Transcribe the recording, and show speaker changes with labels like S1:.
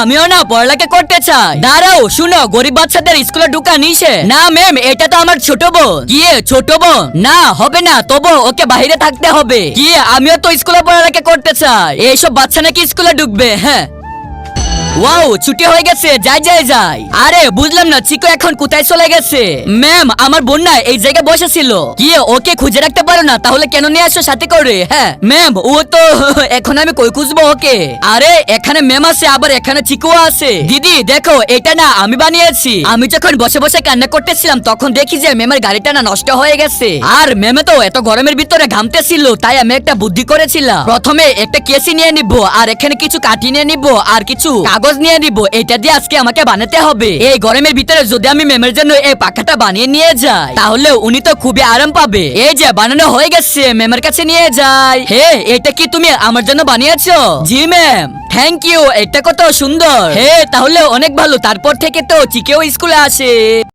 S1: আমিও না পড়ালেখা করতে চাই। দাঁড়াও, শুনো, গরিব বাচ্চাদের স্কুলে ঢুকা নিষেধ। না ম্যাম, এটা তো আমার ছোট বোন। কি ছোট বোন? না হবে না, তবু ওকে বাইরে থাকতে হবে। কি, আমিও তো স্কুলে পড়ালেখা করতে চাই। এইসব বাচ্চা নাকি স্কুলে ঢুকবে? হ্যাঁ। ওয়াও, ছুটি হয়ে গেছে, যাই যাই যাই। আরে বুঝলাম না, চিকু এখন কোথায় চলে গেছে? ম্যাম, আমার বোন না এই জায়গায় বসেছিল। কি, ওকে খুঁজে রাখতে পারো না? তাহলে কেন নিয়ে আসো সাথে করে? হ্যাঁ ম্যাম, ও তো এখন আমি কই খুঁজবো ওকে? আরে এখানে ম্যাম আছে, আবার এখানে চিকু আছে। দিদি দেখো, এটা না আমি বানিয়েছি। আমি যখন বসে বসে কান্না করতেছিলাম তখন দেখি যে ম্যামের গাড়িটা না নষ্ট হয়ে গেছে। আর ম্যামে তো এত গরমের ভিতরে ঘামতেছিল, তাই আমি একটা বুদ্ধি করেছিলাম। প্রথমে একটা কেসি নিয়ে নিব, আর এখানে কিছু কাঠি নিয়ে নিব, আর কিছু কাগজ নিয়ে নিব। এটা দিয়ে আজকে আমাকে বানাতে হবে। এই গরমের ভিতরে যদি আমি ম্যামের জন্য এই পাখাটা বানিয়ে নিয়ে যাই, তাহলে উনি তো খুবই আরাম পাবে। এই যে বানানো হয়ে গেছে, ম্যামের কাছে নিয়ে যাই। হে, এটা কি তুমি আমার জন্য বানিয়েছো? জি ম্যাম। থ্যাংক ইউ, এটা কত সুন্দর। হে, তাহলে অনেক ভালো। তারপর থেকে তো চিকেও স্কুলে আসে।